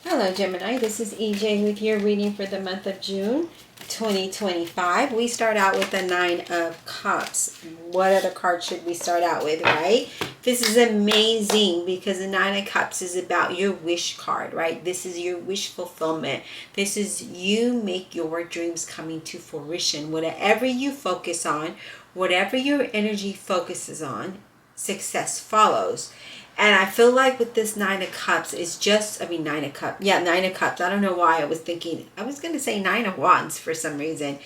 Hello Gemini, this is EJ with your reading for the month of June 2025. We start out with the Nine of Cups. What other card should we start out with, right? This is amazing because the Nine of Cups is about your wish card, right? This is your wish fulfillment. This is you make your dreams coming to fruition. Whatever you focus on, whatever your energy focuses on, success follows. And I feel like with this Nine of Cups, it's just, Nine of Cups. Yeah, Nine of Cups. I don't know why I was thinking, I was going to say Nine of Wands for some reason.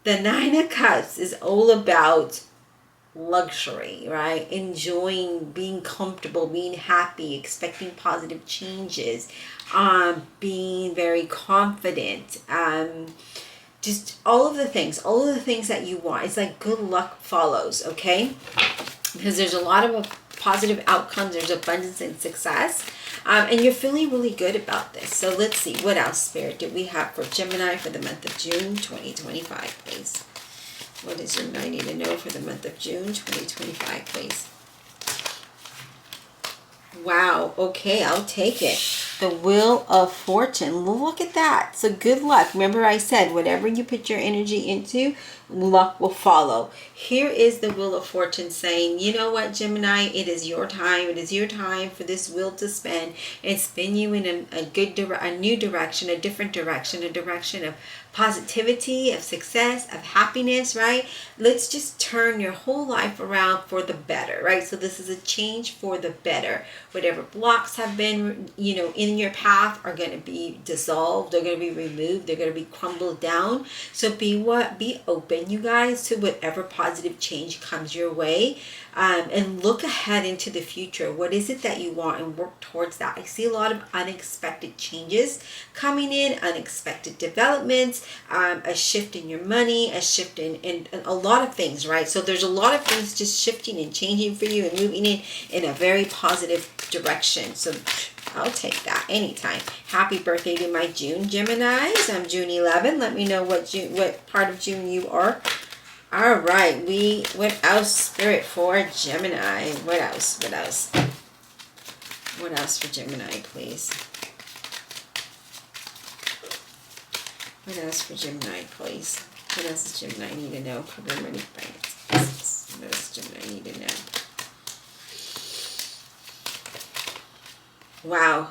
The Nine of Cups is all about luxury, right? Enjoying, being comfortable, being happy, expecting positive changes, being very confident, just all of the things that you want. It's like good luck follows, okay? Because there's a lot of positive outcomes, there's abundance and success, and you're feeling really good about this. So let's see, what else, Spirit, do we have for Gemini for the month of June 2025, please? What does Gemini need to know for the month of June 2025, please? Wow, okay, I'll take it. The Wheel of Fortune. Look at that. So good luck. Remember I said, whatever you put your energy into, luck will follow. Here is the Wheel of Fortune saying, you know what, Gemini, it is your time. It is your time for this wheel to spin and spin you in a new direction, a different direction, a direction of positivity, of success, of happiness, right? Let's just turn your whole life around for the better, right? So this is a change for the better. Whatever blocks have been, in your path are going to be dissolved. They're going to be removed. They're going to be crumbled down. So be open, you guys, to whatever positive change comes your way, and look ahead into the future. What is it that you want, and work towards that. I see a lot of unexpected changes coming in, unexpected developments, a shift in your money, a shift in a lot of things, right? So there's a lot of things just shifting and changing for you and moving in a very positive direction. So I'll take that anytime. Happy birthday to my June Geminis. I'm June 11. Let me know what part of June you are. All right, what else, Spirit, for Gemini? What else? What else for Gemini, please? What else for Gemini, please? What else does Gemini need to know? Problem money finances. What else does Gemini need to know? Wow.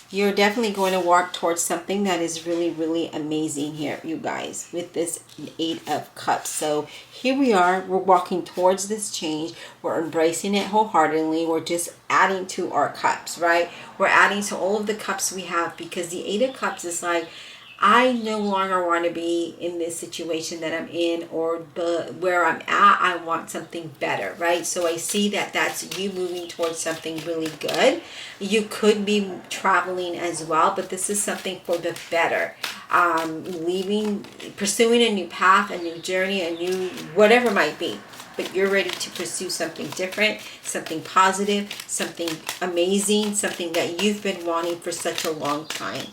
You're definitely going to walk towards something that is really, really amazing here, you guys, with this Eight of Cups. So here we are. We're walking towards this change. We're embracing it wholeheartedly. We're just adding to our cups, right? We're adding to all of the cups we have, because the Eight of Cups is like, I no longer want to be in this situation that I'm in, or where I'm at. I want something better, right? So I see that that's you moving towards something really good. You could be traveling as well, but this is something for the better. Pursuing a new path, a new journey, a new whatever it might be. But you're ready to pursue something different, something positive, something amazing, something that you've been wanting for such a long time.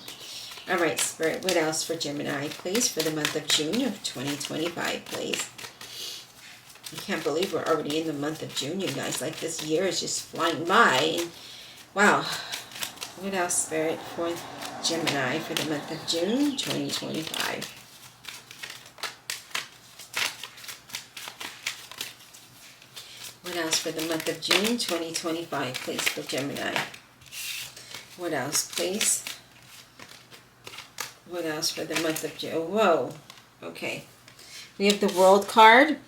All right, Spirit, what else for Gemini, please, for the month of June of 2025, please? I can't believe we're already in the month of June, you guys. Like, this year is just flying by. And, wow. What else, Spirit, for Gemini for the month of June 2025? What else for the month of June 2025, please, for Gemini? What else, please? What else for the month of June? Whoa. Okay. We have the World card.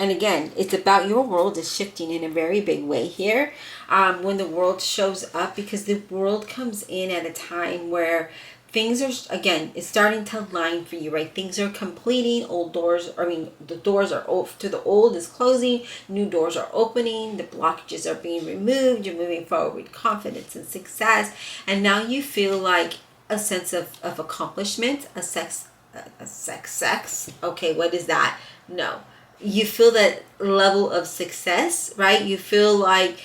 And again, it's about your world is shifting in a very big way here. When the World shows up, because the World comes in at a time where things are, again, it's starting to align for you, right? Things are completing. The doors are to the old is closing. New doors are opening. The blockages are being removed. You're moving forward with confidence and success. And now you feel like a sense of accomplishment, a success. Okay, what is that? No. You feel that level of success, right? You feel like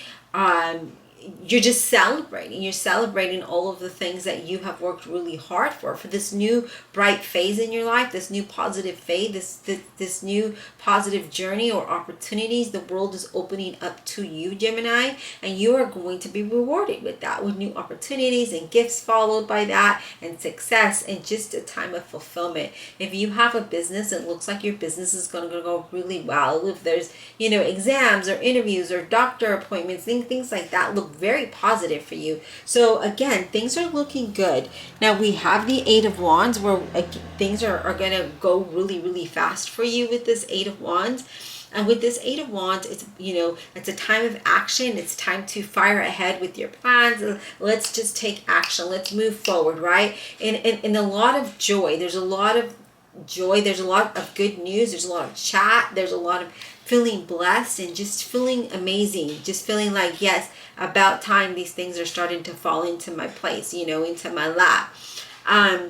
you're just celebrating. You're celebrating all of the things that you have worked really hard for this new bright phase in your life, this new positive phase, this new positive journey or opportunities. The world is opening up to you, Gemini, and you are going to be rewarded with that, with new opportunities and gifts followed by that, and success, and just a time of fulfillment. If you have a business, it looks like your business is going to go really well. If there's, you know, exams or interviews or doctor appointments, things like that look very positive for you. So again, things are looking good. Now we have the Eight of Wands, where things are going to go really, really fast for you with this Eight of Wands. And with this Eight of Wands, it's, you know, it's a time of action. It's time to fire ahead with your plans. Let's just take action. Let's move forward, right? And a lot of joy. There's a lot of joy. There's a lot of good news. There's a lot of chat. There's a lot of feeling blessed and just feeling amazing. Just feeling like, yes, about time these things are starting to fall into my place, you know, into my lap.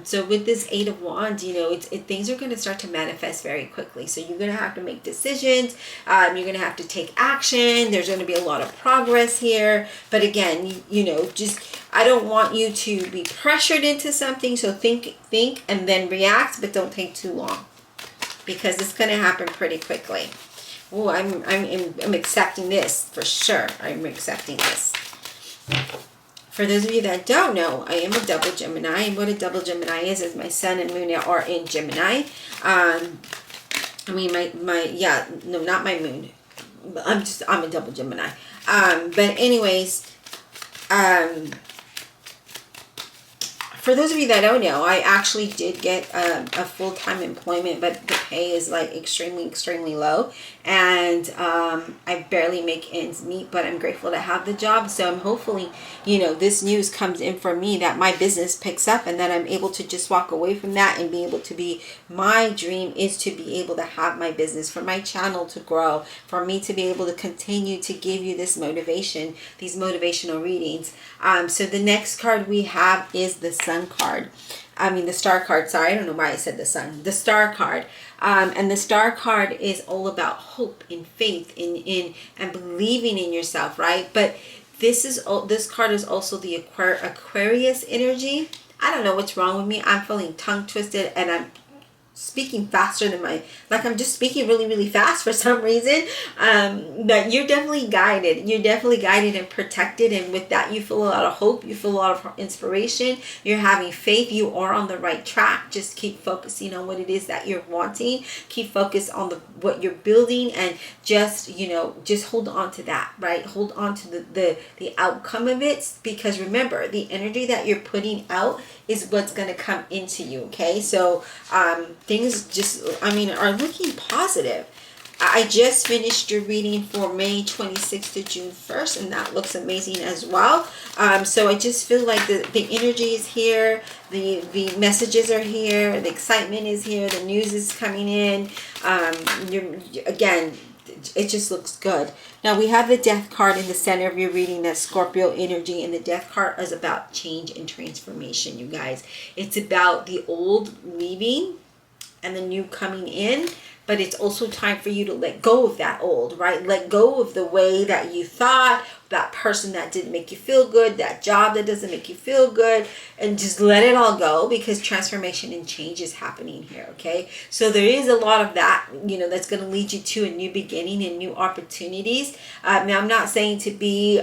So with this Eight of Wands, you know, things are going to start to manifest very quickly. So you're going to have to make decisions. You're going to have to take action. There's going to be a lot of progress here. But again, you know, just, I don't want you to be pressured into something. So think, and then react, but don't take too long, because it's going to happen pretty quickly. Oh, I'm accepting this for sure. I'm accepting this. For those of you that don't know, I am a double Gemini, and what a double Gemini is my sun and moon are in Gemini. I mean, not my moon. I'm a double Gemini. But anyways, for those of you that don't know, I actually did get a full-time employment, but the pay is like extremely low, and I barely make ends meet, but I'm grateful to have the job. So I'm hopefully, you know, this news comes in for me that my business picks up, and that I'm able to just walk away from that and be able to be, my dream is to be able to have my business, for my channel to grow, for me to be able to continue to give you this motivation, these motivational readings. So the next card we have is the Sun card. I mean the Star card, sorry, I don't know why I said the Sun. The Star card. And the Star card is all about hope and faith in and believing in yourself, right? But this card is also the Aquarius energy. I don't know what's wrong with me. I'm feeling tongue twisted, and I'm speaking faster than I'm just speaking really fast for some reason. But you're definitely guided. You're definitely guided and protected, and with that you feel a lot of hope. You feel a lot of inspiration. You're having faith. You are on the right track. Just keep focusing on what it is that you're wanting. Keep focused on what you're building, and just, you know, just hold on to that, right? Hold on to the outcome of it, because remember, the energy that you're putting out is what's going to come into you. Okay, so things just, I mean, are looking positive. I just finished your reading for May 26th to June 1st, and that looks amazing as well. So I just feel like the energy is here, the messages are here, the excitement is here, the news is coming in. Again, it just looks good. Now we have the Death card in the center of your reading, that Scorpio energy, and the Death card is about change and transformation, you guys. It's about the old leaving and the new coming in, but it's also time for you to let go of that old, right? Let go of the way that you thought, that person that didn't make you feel good, that job that doesn't make you feel good, and just let it all go, because transformation and change is happening here, okay? So there is a lot of that, you know, that's going to lead you to a new beginning and new opportunities. Now, I'm not saying to be,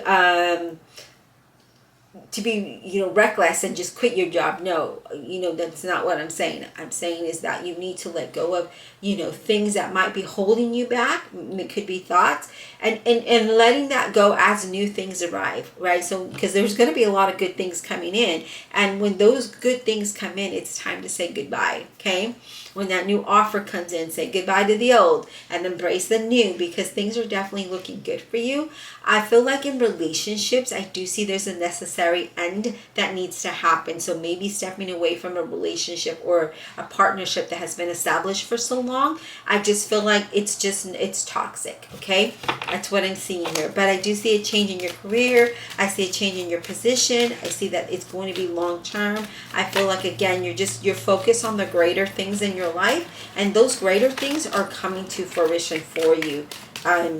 you know, reckless and just quit your job. No, you know, that's not what I'm saying. I'm saying is that you need to let go of, you know, things that might be holding you back. It could be thoughts, and letting that go as new things arrive, right? So, because there's going to be a lot of good things coming in, and when those good things come in, it's time to say goodbye, okay? When that new offer comes in, say goodbye to the old and embrace the new, because things are definitely looking good for you. I feel like in relationships, I do see there's a necessary end that needs to happen. So maybe stepping away from a relationship or a partnership that has been established for so long. I just feel like it's toxic, okay? That's what I'm seeing here. But I do see a change in your career. I see a change in your position. I see that it's going to be long term. I feel like, again, you're focused on the greater things in your life, and those greater things are coming to fruition for you.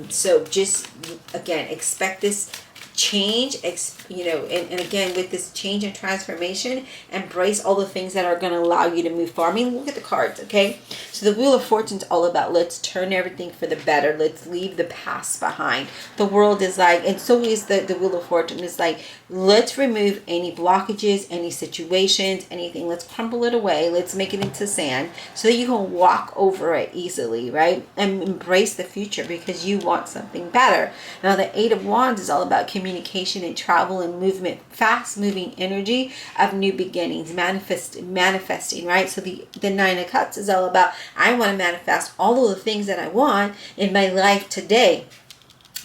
So just, again, expect this change, and again, with this change and transformation, embrace all the things that are going to allow you to move forward. I mean, look at the cards, okay? So the Wheel of Fortune is all about, let's turn everything for the better. Let's leave the past behind. The world is like, and so is the Wheel of Fortune. It's like, let's remove any blockages, any situations, anything. Let's crumble it away. Let's make it into sand so that you can walk over it easily, right? And embrace the future because you want something better. Now, the Eight of Wands is all about communication and travel and movement, fast moving energy of new beginnings, manifesting, right? So the Nine of Cups is all about, I want to manifest all of the things that I want in my life today.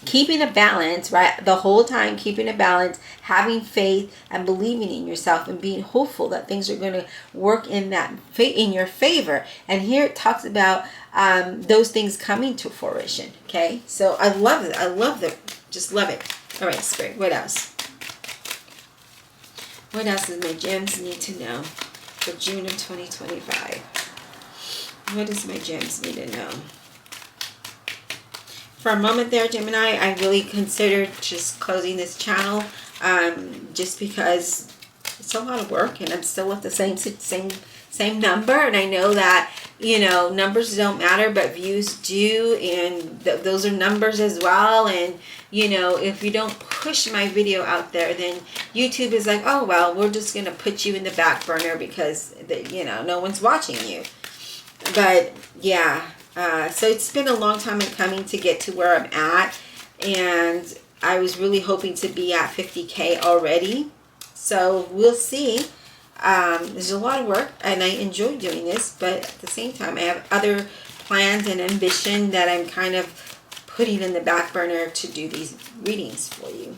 Keeping a balance, right? The whole time, keeping a balance, having faith and believing in yourself and being hopeful that things are going to work in your favor. And here it talks about those things coming to fruition. Okay, so I love it. I love it. Just love it. All right, Spirit. What else? What else does my gems need to know for June of 2025? What does my gems need to know? For a moment there, Gemini, I really considered just closing this channel, just because it's a lot of work, and I'm still at the same number. And I know that, numbers don't matter, but views do, and those are numbers as well. And if you don't push my video out there, then YouTube is like, oh well, we're just gonna put you in the back burner because no one's watching you. But yeah. So it's been a long time in coming to get to where I'm at, and I was really hoping to be at 50K already. So we'll see. There's a lot of work, and I enjoy doing this, but at the same time, I have other plans and ambition that I'm kind of putting in the back burner to do these readings for you.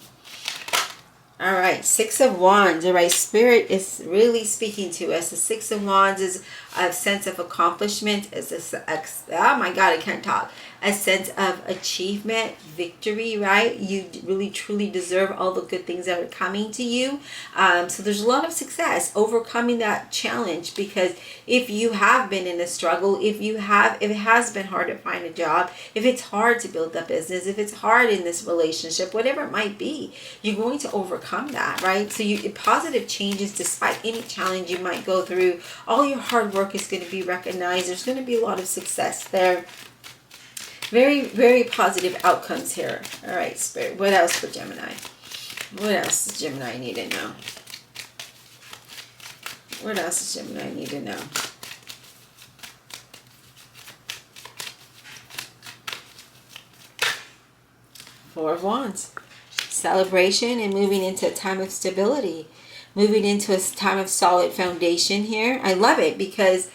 All right, Six of Wands. All right, Spirit is really speaking to us. The Six of Wands is a sense of accomplishment. Oh my God, I can't talk. A sense of achievement, victory, right? You really, truly deserve all the good things that are coming to you. So there's a lot of success overcoming that challenge, because if you have been in a struggle, if it has been hard to find a job, if it's hard to build a business, if it's hard in this relationship, whatever it might be, you're going to overcome that, right? So positive changes despite any challenge you might go through. All your hard work is going to be recognized. There's going to be a lot of success there. Very, very positive outcomes here. All right, Spirit. What else for Gemini? What else does Gemini need to know? What else does Gemini need to know? Four of Wands. Celebration and moving into a time of stability. Moving into a time of solid foundation here. I love it because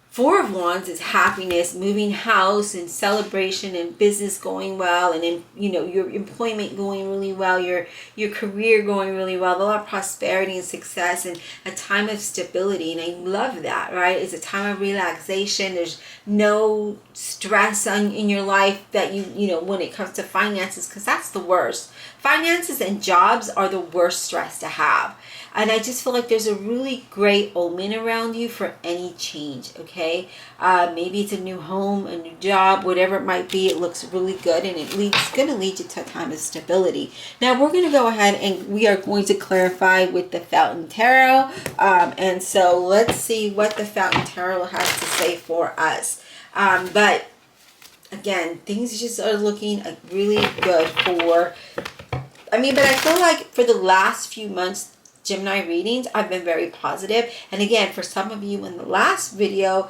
Four of Wands is happiness, moving house and celebration and business going well, and your employment going really well, your career going really well, a lot of prosperity and success, and a time of stability. And I love that, right? It's a time of relaxation. There's no stress in your life that when it comes to finances, because that's the worst. Finances and jobs are the worst stress to have. And I just feel like there's a really great omen around you for any change, okay? Maybe it's a new home, a new job, whatever it might be. It looks really good, and it's going to lead you to a time of stability. Now, we're going to go ahead and we are going to clarify with the Fountain Tarot. And so let's see what the Fountain Tarot has to say for us. But again, things just are looking really good for... but I feel like for the last few months, Gemini readings, I've been very positive. And again, for some of you in the last video,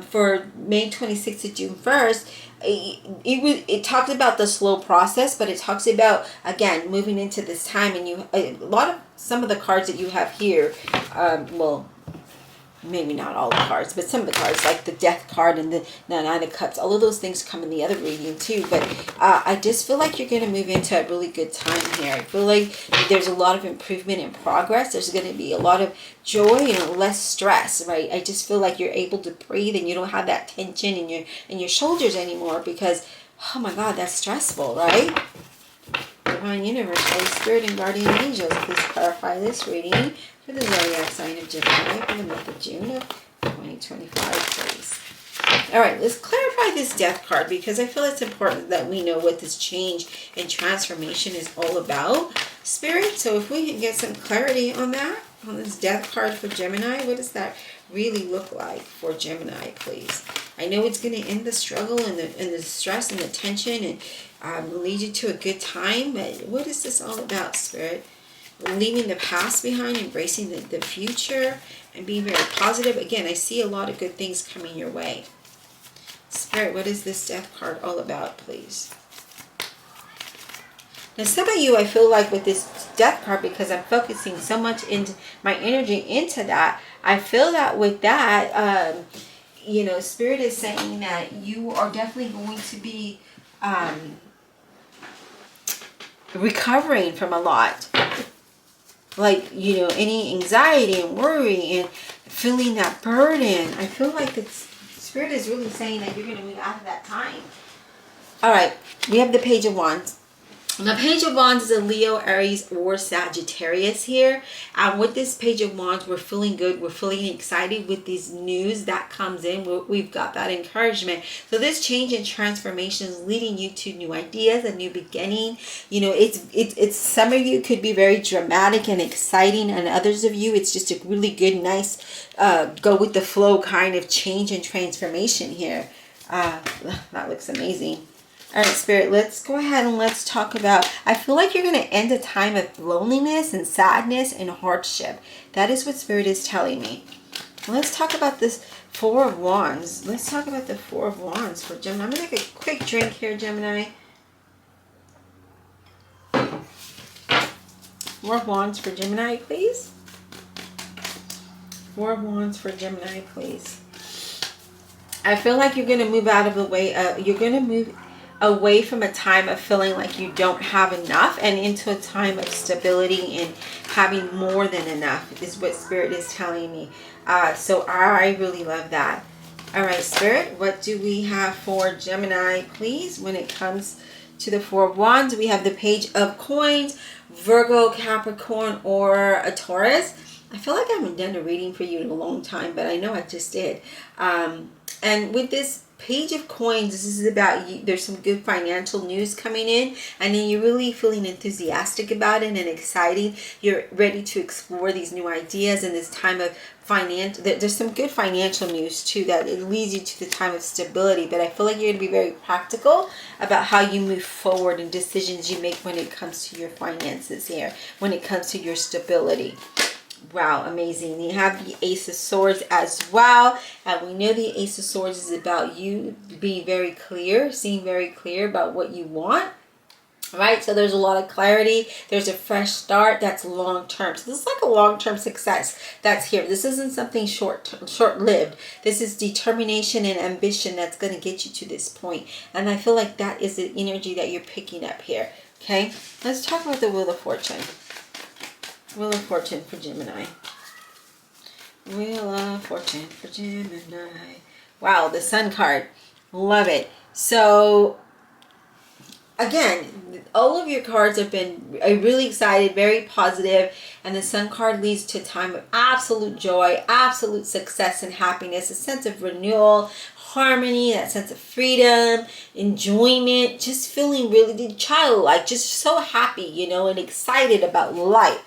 for May 26th to June 1st, it talks about the slow process, but it talks about, again, moving into this time. And some of the cards that you have here, well, maybe not all the cards, but some of the cards, like the Death card and the Nine of Cups, all of those things come in the other reading too. But I just feel like you're going to move into a really good time here. I feel like there's a lot of improvement and progress. There's going to be a lot of joy and less stress, right? I just feel like you're able to breathe, and you don't have that tension in your shoulders anymore, because, oh my God, that's stressful, right? Divine Universe, Holy Spirit, and Guardian Angels, please clarify this reading for the zodiac sign of Gemini for the month of June of 2025, please. All right, let's clarify this death card because I feel it's important that we know what this change and transformation is all about, Spirit. So if we can get some clarity on that, on this death card for Gemini, what does that really look like for Gemini, please? I know it's going to end the struggle and the stress and the tension and lead you to a good time, but what is this all about, Spirit? Leaving the past behind, embracing the future, and being very positive. Again, I see a lot of good things coming your way. Spirit, what is this death card all about, please? Now, some of you, I feel like with this death card, because I'm focusing so much into my energy into that, I feel that with that, you know, Spirit is saying that you are definitely going to be recovering from a lot. Like, you know, any anxiety and worry and feeling that burden. I feel like it's Spirit is really saying that you're going to move out of that time. All right, we have the Page of Wands. The Page of Wands is a Leo, Aries, or Sagittarius here. And with this Page of Wands, we're feeling good. We're feeling excited with this news that comes in. We've got that encouragement. So this change and transformation is leading you to new ideas, a new beginning. You know, it's some of you could be very dramatic and exciting, and others of you, it's just a really good, nice, go with the flow kind of change and transformation here. That looks amazing. All right, Spirit, let's go ahead and let's talk about, I feel like you're going to end a time of loneliness and sadness and hardship. That is what Spirit is telling me. Let's talk about this Four of Wands. Let's talk about the Four of Wands for Gemini. I'm going to take a quick drink here, Gemini. Four of Wands for Gemini, please. Four of Wands for Gemini, please. I feel like you're going to move out of the way. You're going to move away from a time of feeling like you don't have enough and into a time of stability and having more than enough is what Spirit is telling me. So I really love that. All right, Spirit, what do we have for Gemini, please? When it comes to the Four of Wands, we have the Page of Coins, Virgo, Capricorn, or a Taurus. I feel like I haven't done a reading for you in a long time, but I know I just did. And with this Page of Coins, this is about you. There's some good financial news coming in, and then you're really feeling enthusiastic about it and exciting. You're ready to explore these new ideas in this time of finance. There's some good financial news too that it leads you to the time of stability, but I feel like you're going to be very practical about how you move forward and decisions you make when it comes to your finances here, when it comes to your stability. Wow, amazing. You have the Ace of Swords as well. And we know the Ace of Swords is about you being very clear, seeing very clear about what you want. Right? So there's a lot of clarity. There's a fresh start that's long-term. So this is like a long-term success that's here. This isn't something short-lived. This is determination and ambition that's going to get you to this point. And I feel like that is the energy that you're picking up here. Okay? Let's talk about the Wheel of Fortune. Wheel of Fortune for Gemini. Wheel of Fortune for Gemini. Wow, the Sun card. Love it. So, again, all of your cards have been really excited, very positive, and the Sun card leads to a time of absolute joy, absolute success and happiness, a sense of renewal, harmony, that sense of freedom, enjoyment, just feeling really childlike, just so happy, you know, and excited about life.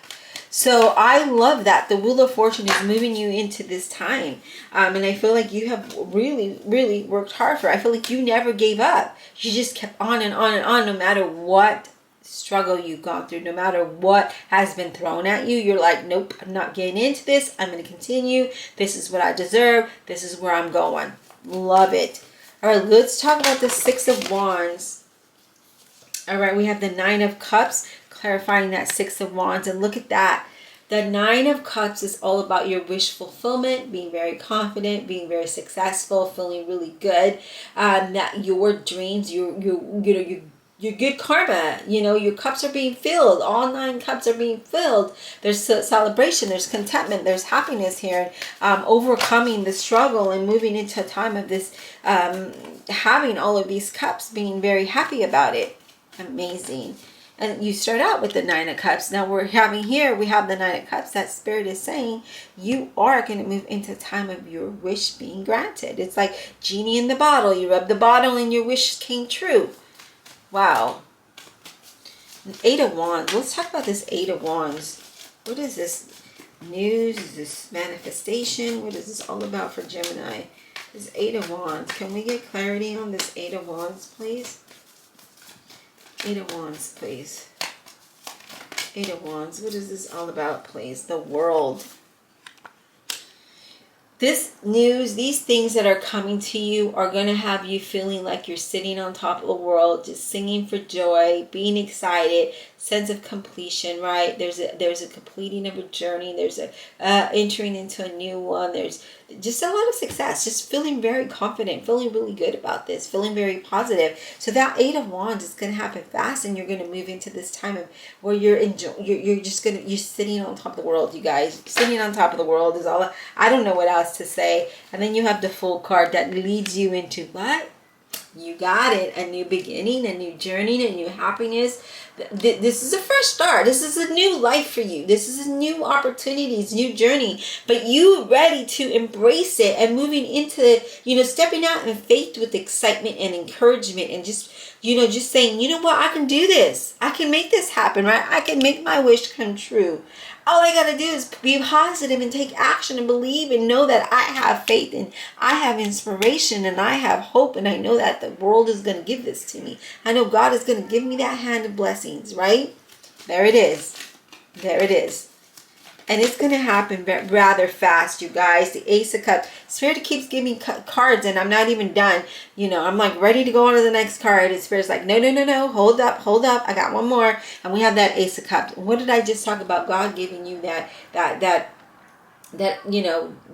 So I love that. The Wheel of Fortune is moving you into this time. And I feel like you have really, really worked hard for it. I feel like you never gave up. You just kept on and on and on, no matter what struggle you've gone through, no matter what has been thrown at you. You're like, nope, I'm not getting into this. I'm going to continue. This is what I deserve. This is where I'm going. Love it. All right, let's talk about the Six of Wands. All right, we have the Nine of Cups, clarifying that Six of Wands. And look at that. The Nine of Cups is all about your wish fulfillment, being very confident, being very successful, feeling really good. That your dreams, your good karma, you know, your cups are being filled. All 9 cups are being filled. There's celebration, there's contentment, there's happiness here. Overcoming the struggle and moving into a time of this, having all of these cups, being very happy about it. Amazing. And you start out with the Nine of Cups. Now we have the Nine of Cups. That Spirit is saying you are going to move into a time of your wish being granted. It's like genie in the bottle. You rub the bottle and your wish came true. Wow. Eight of Wands. Let's talk about this Eight of Wands. What is this? News? Is this manifestation? What is this all about for Gemini? This Eight of Wands. Can we get clarity on this Eight of Wands, please? Eight of Wands, please. Eight of Wands. What is this all about, please? The World. This news, these things that are coming to you are going to have you feeling like you're sitting on top of the world, just singing for joy, being excited, sense of completion, right? There's a completing of a journey. There's a entering into a new one. There's just a lot of success, just feeling very confident, feeling really good about this, feeling very positive. So that Eight of Wands is going to happen fast, and you're going to move into this time of where you're sitting on top of the world, you guys. Sitting on top of the world is all. I don't know what else to say. And then you have the Fool card that leads you into what? You got it. A new beginning, a new journey, a new happiness. This is a fresh start. This is a new life for you. This is a new opportunities, new journey. But you ready to embrace it and moving into, stepping out in faith with excitement and encouragement and just saying, you know what, I can do this. I can make this happen, right? I can make my wish come true. All I got to do is be positive and take action and believe and know that I have faith and I have inspiration and I have hope, and I know that the world is going to give this to me. I know God is going to give me that hand of blessings, right? There it is. There it is. And it's going to happen rather fast, you guys. The Ace of Cups. Spirit keeps giving me cards and I'm not even done. I'm like ready to go on to the next card. And Spirit's like, no. Hold up. I got one more. And we have that Ace of Cups. What did I just talk about? God giving you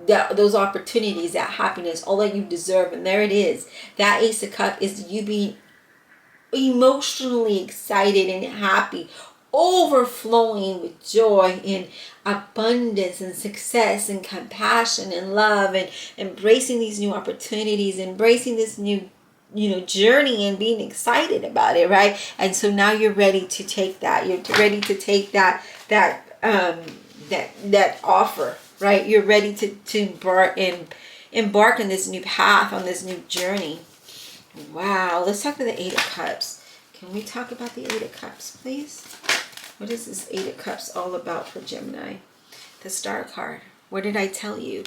those opportunities, that happiness, all that you deserve. And there it is. That Ace of Cups is you being emotionally excited and happy, overflowing with joy and abundance and success and compassion and love, and embracing these new opportunities, embracing this new journey and being excited about it, right? And so now you're ready to take that. You're ready to take that offer, right? You're ready to embark on this new path, on this new journey. Wow. Let's talk about the Eight of Cups. Can we talk about the Eight of Cups, please? What is this Eight of Cups all about for Gemini? The Star card. What did I tell you?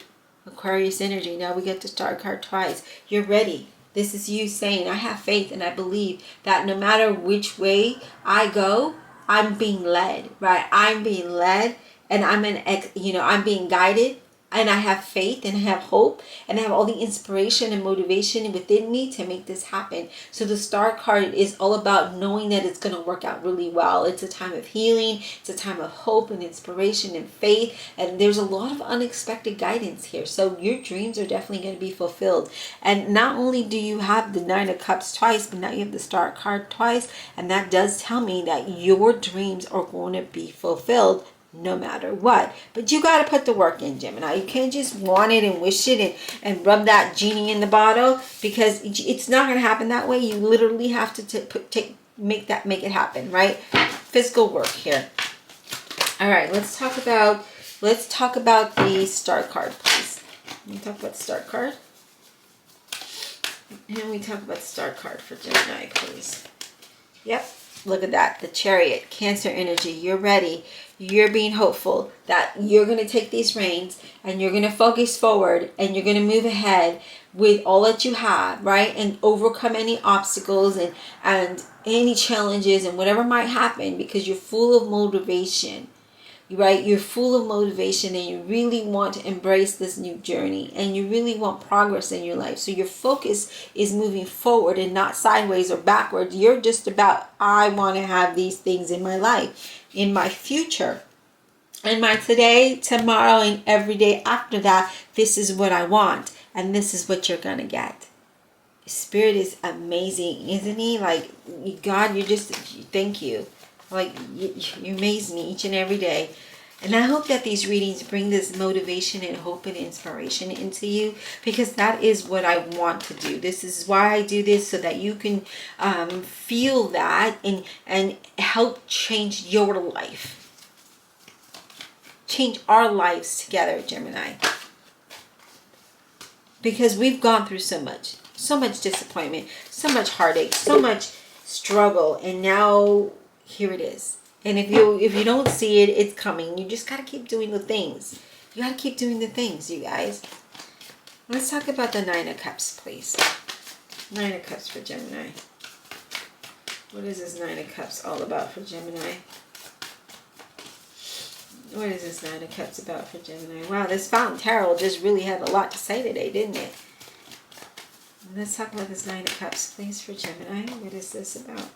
Aquarius energy. Now we get the Star card twice. You're ready. This is you saying, I have faith and I believe that no matter which way I go, I'm being led, right? I'm being led and I'm being guided. And I have faith and I have hope and I have all the inspiration and motivation within me to make this happen. So the Star card is all about knowing that it's going to work out really well. It's a time of healing. It's a time of hope and inspiration and faith. And there's a lot of unexpected guidance here. So your dreams are definitely going to be fulfilled. And not only do you have the Nine of Cups twice, but now you have the Star card twice. And that does tell me that your dreams are going to be fulfilled no matter what. But you got to put the work in, Gemini. You can't just want it and wish it and rub that genie in the bottle, because it's not going to happen that way. You literally have to make it happen, right? Physical work here. All right, let's talk about the Star card, please. Can we talk about the Star card? And we talk about the Star card for Gemini, please. Yep. Look at that. The Chariot, Cancer energy. You're ready. You're being hopeful that you're going to take these reins and you're going to focus forward and you're going to move ahead with all that you have, right? And overcome any obstacles and any challenges and whatever might happen, because you're full of motivation. Right? You're full of motivation and you really want to embrace this new journey and you really want progress in your life. So your focus is moving forward and not sideways or backwards. You're just about, I want to have these things in my life, in my future, in my today, tomorrow, and every day after that. This is what I want and this is what you're going to get. Spirit is amazing, isn't he? Like, God, thank you. Like, you amaze me each and every day. And I hope that these readings bring this motivation and hope and inspiration into you, because that is what I want to do. This is why I do this, so that you can feel that and help change your life. Change our lives together, Gemini. Because we've gone through so much disappointment, so much heartache, so much struggle, and now here it is. And if you don't see it, it's coming. You just got to keep doing the things. You got to keep doing the things, you guys. Let's talk about the Nine of Cups, please. Nine of Cups for Gemini. What is this Nine of Cups all about for Gemini? What is this Nine of Cups about for Gemini? Wow, this Fountain Tarot just really had a lot to say today, didn't it? Let's talk about this Nine of Cups, please, for Gemini. What is this about?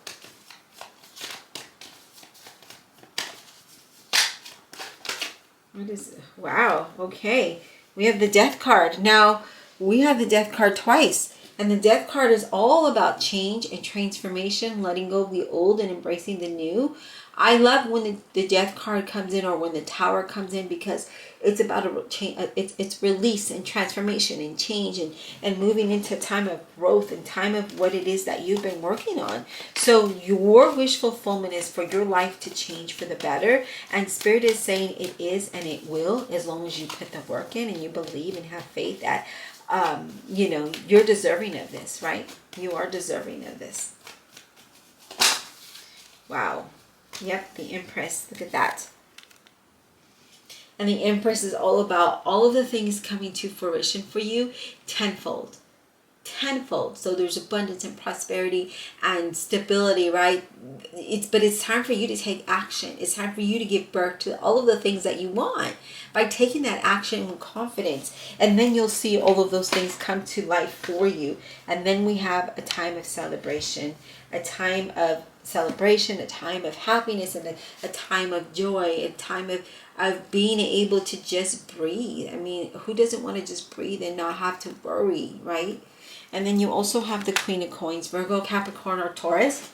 What is it? Wow, okay. We have the Death card. Now, we have the Death card twice. And the Death card is all about change and transformation, letting go of the old and embracing the new. I love when the Death card comes in, or when the Tower comes in, because it's about it's release and transformation and change and moving into a time of growth and time of what it is that you've been working on. So your wish fulfillment is for your life to change for the better. And Spirit is saying it is and it will, as long as you put the work in and you believe and have faith that you know, you're deserving of this, right? You are deserving of this. Wow. Yep, the Empress. Look at that. And the Empress is all about all of the things coming to fruition for you tenfold. Tenfold. So there's abundance and prosperity and stability, right? But it's time for you to take action. It's time for you to give birth to all of the things that you want by taking that action with confidence. And then you'll see all of those things come to life for you. And then we have a time of celebration, a time of celebration, a time of happiness, and a time of joy, a time of being able to just breathe. I mean, who doesn't want to just breathe and not have to worry, right? And then you also have the Queen of Coins, Virgo, Capricorn, or Taurus.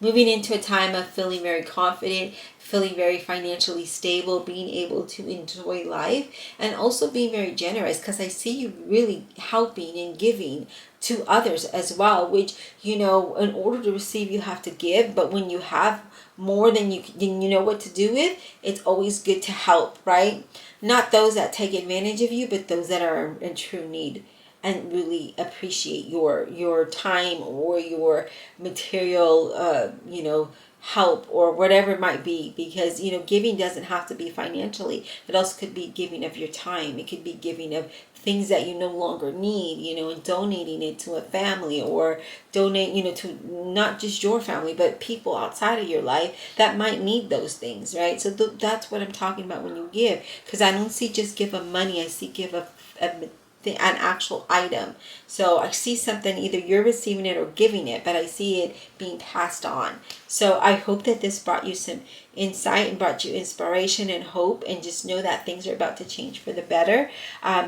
Moving into a time of feeling very confident, feeling very financially stable, being able to enjoy life, and also being very generous, because I see you really helping and giving to others as well, which, you know, in order to receive, you have to give. But when you have more than you know what to do with, it's always good to help, right? Not those that take advantage of you, but those that are in true need and really appreciate your time or your material, you know, help or whatever it might be. Because, you know, giving doesn't have to be financially. It also could be giving of your time. It could be giving of things that you no longer need, you know, and donating it to a family, or donate, you know, to not just your family, but people outside of your life that might need those things, right? So that's what I'm talking about when you give. Because I don't see just give of money. I see give of an actual item. So I see something, either you're receiving it or giving it, but I see it being passed on. So I hope that this brought you some insight and brought you inspiration and hope, and just know that things are about to change for the better.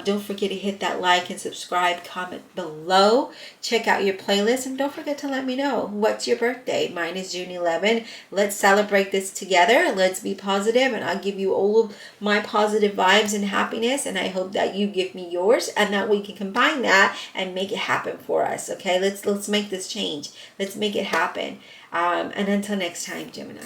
Don't forget to hit that like and subscribe, comment below, check out your playlist, and don't forget to let me know what's your birthday. Mine is June 11. Let's celebrate this together. Let's be positive, and I'll give you all of my positive vibes and happiness, and I hope that you give me yours, and that we can combine that and make it happen for us. Okay, let's make this change. Let's make it happen. And until next time, Gemini.